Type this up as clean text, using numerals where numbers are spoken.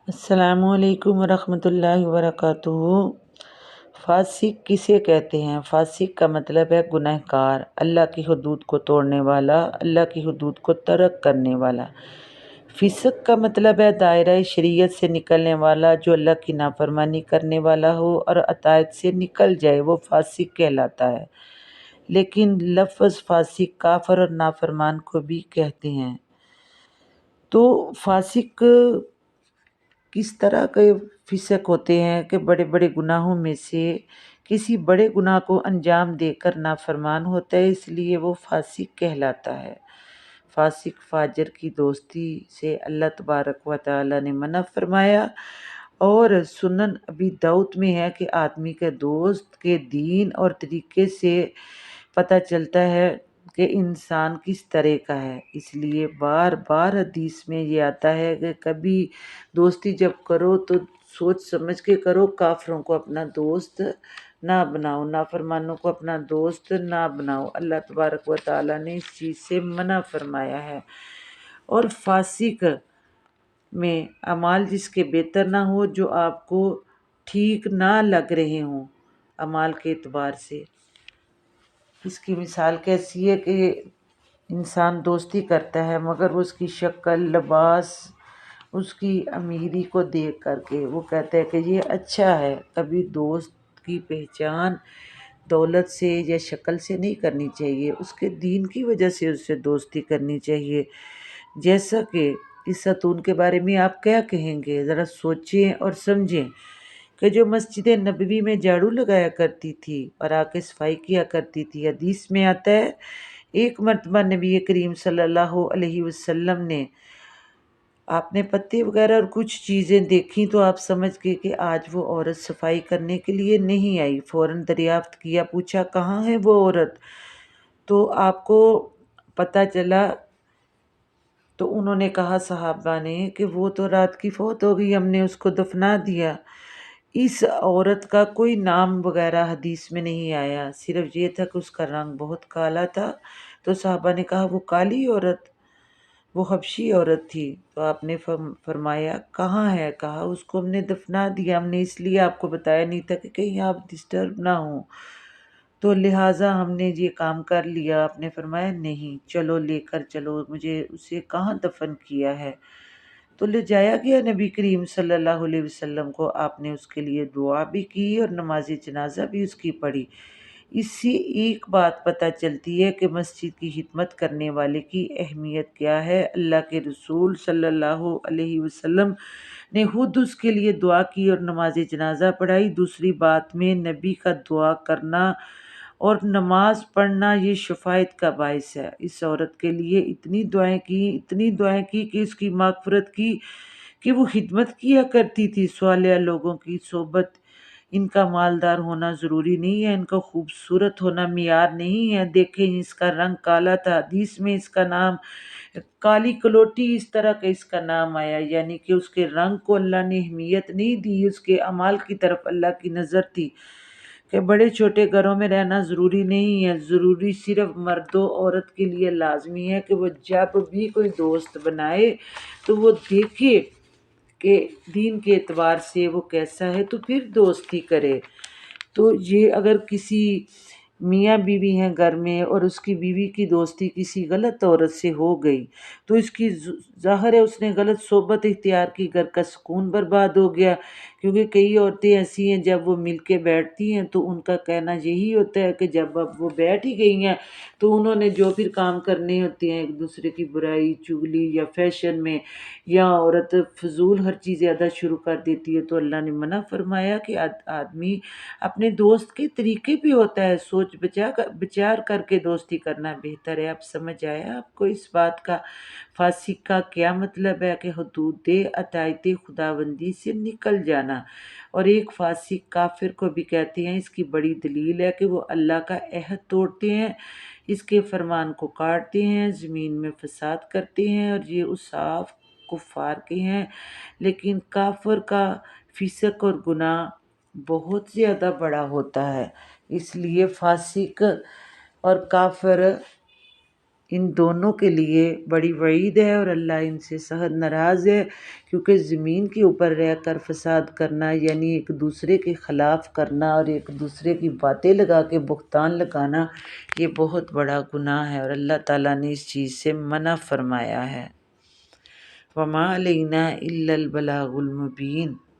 السلام علیکم ورحمۃ اللہ وبرکاتہ۔ فاسق کسے کہتے ہیں؟ فاسق کا مطلب ہے گناہ گار، اللہ کی حدود کو توڑنے والا، اللہ کی حدود کو ترک کرنے والا۔ فسق کا مطلب ہے دائرہ شریعت سے نکلنے والا، جو اللہ کی نافرمانی کرنے والا ہو اور اطاعت سے نکل جائے، وہ فاسق کہلاتا ہے۔ لیکن لفظ فاسق کافر اور نافرمان کو بھی کہتے ہیں۔ تو فاسق کس طرح کے فسق ہوتے ہیں کہ بڑے بڑے گناہوں میں سے کسی بڑے گناہ کو انجام دے کر نافرمان ہوتا ہے، اس لیے وہ فاسق کہلاتا ہے۔ فاسق فاجر کی دوستی سے اللہ تبارک و تعالیٰ نے منع فرمایا، اور سنن ابی داؤد میں ہے کہ آدمی کے دوست کے دین اور طریقے سے پتہ چلتا ہے کہ انسان کس طرح کا ہے۔ اس لیے بار بار حدیث میں یہ آتا ہے کہ کبھی دوستی جب کرو تو سوچ سمجھ کے کرو، کافروں کو اپنا دوست نہ بناؤ، نافرمانوں کو اپنا دوست نہ بناؤ۔ اللہ تبارک و تعالیٰ نے اس چیز سے منع فرمایا ہے۔ اور فاسق میں اعمال جس کے بہتر نہ ہو، جو آپ کو ٹھیک نہ لگ رہے ہوں اعمال کے اعتبار سے۔ اس کی مثال کیسی ہے کہ انسان دوستی کرتا ہے مگر اس کی شکل، لباس، اس کی امیری کو دیکھ کر کے وہ کہتا ہے کہ یہ اچھا ہے۔ کبھی دوست کی پہچان دولت سے یا شکل سے نہیں کرنی چاہیے، اس کے دین کی وجہ سے اس سے دوستی کرنی چاہیے۔ جیسا کہ اس خاتون کے بارے میں آپ کیا کہیں گے؟ ذرا سوچیں اور سمجھیں کہ جو مسجد نبوی میں جھاڑو لگایا کرتی تھی اور آ کے صفائی کیا کرتی تھی، حدیث میں آتا ہے ایک مرتبہ نبی کریم صلی اللہ علیہ وسلم نے آپ نے پتے وغیرہ اور کچھ چیزیں دیکھیں تو آپ سمجھ گئے کہ آج وہ عورت صفائی کرنے کے لیے نہیں آئی۔ فوراً دریافت کیا، پوچھا کہاں ہے وہ عورت؟ تو آپ کو پتہ چلا، تو انہوں نے کہا صحابہ نے کہ وہ تو رات کی فوت ہو گئی، ہم نے اس کو دفنا دیا۔ اس عورت کا کوئی نام وغیرہ حدیث میں نہیں آیا، صرف یہ تھا کہ اس کا رنگ بہت کالا تھا۔ تو صحابہ نے کہا وہ کالی عورت، وہ حبشی عورت تھی۔ تو آپ نے فرمایا کہاں ہے؟ کہا اس کو ہم نے دفنا دیا، ہم نے اس لیے آپ کو بتایا نہیں تھا کہ کہیں آپ ڈسٹرب نہ ہوں، تو لہٰذا ہم نے یہ کام کر لیا۔ آپ نے فرمایا نہیں، چلو لے کر چلو مجھے، اسے کہاں دفن کیا ہے؟ تو لے جایا گیا نبی کریم صلی اللہ علیہ وسلم کو، آپ نے اس کے لیے دعا بھی کی اور نماز جنازہ بھی اس کی پڑھی۔ اس سے ایک بات پتہ چلتی ہے کہ مسجد کی خدمت کرنے والے کی اہمیت کیا ہے۔ اللہ کے رسول صلی اللہ علیہ وسلم نے خود اس کے لیے دعا کی اور نماز جنازہ پڑھائی۔ دوسری بات میں نبی کا دعا کرنا اور نماز پڑھنا یہ شفاعت کا باعث ہے۔ اس عورت کے لیے اتنی دعائیں کی کہ اس کی مغفرت کی، کہ وہ خدمت کیا کرتی تھی صالح لوگوں کی صحبت۔ ان کا مالدار ہونا ضروری نہیں ہے، ان کا خوبصورت ہونا معیار نہیں ہے۔ دیکھیں اس کا رنگ کالا تھا، حدیث میں اس کا نام کالی کلوٹی اس طرح کا اس کا نام آیا، یعنی کہ اس کے رنگ کو اللہ نے اہمیت نہیں دی، اس کے اعمال کی طرف اللہ کی نظر تھی۔ کہ بڑے چھوٹے گھروں میں رہنا ضروری نہیں ہے، ضروری صرف مرد و عورت کے لیے لازمی ہے کہ وہ جب بھی کوئی دوست بنائے تو وہ دیکھے کہ دین کے اعتبار سے وہ کیسا ہے تو پھر دوستی کرے۔ تو یہ اگر کسی میاں بیوی ہیں گھر میں اور اس کی بیوی کی دوستی کسی غلط عورت سے ہو گئی تو اس کی ظاہر ہے اس نے غلط صحبت اختیار کی، گھر کا سکون برباد ہو گیا۔ کیونکہ کئی عورتیں ایسی ہیں جب وہ مل کے بیٹھتی ہیں تو ان کا کہنا یہی ہوتا ہے کہ جب اب وہ بیٹھ ہی گئی ہیں تو انہوں نے جو پھر کام کرنے ہوتے ہیں ایک دوسرے کی برائی چگلی یا فیشن میں، یا عورت فضول ہر چیز زیادہ شروع کر دیتی ہے۔ تو اللہ نے منع فرمایا کہ آدمی اپنے دوست کے طریقے پہ ہوتا ہے، سوچ بچار کر کے دوستی کرنا بہتر ہے۔ اب سمجھ آیا آپ کو اس بات کا فاسق کا کیا مطلب ہے؟ کہ حدود اطاعت خداوندی سے نکل جانا۔ اور ایک فاسق کافر کو بھی کہتے ہیں۔ اس کی بڑی دلیل ہے کہ وہ اللہ کا عہد توڑتے ہیں، اس کے فرمان کو کاٹتے ہیں، زمین میں فساد کرتے ہیں، اور یہ اصحاب کفار کے ہیں۔ لیکن کافر کا فسق اور گناہ بہت زیادہ بڑا ہوتا ہے، اس لیے فاسق اور کافر ان دونوں کے لیے بڑی وعید ہے اور اللہ ان سے سخت ناراض ہے، کیونکہ زمین کے اوپر رہ کر فساد کرنا یعنی ایک دوسرے کے خلاف کرنا اور ایک دوسرے کی باتیں لگا کے بہتان لگانا یہ بہت بڑا گناہ ہے اور اللہ تعالیٰ نے اس چیز سے منع فرمایا ہے۔ وَمَا عَلَيْنَا إِلَّا الْبَلَاغُ الْمُبِينُ۔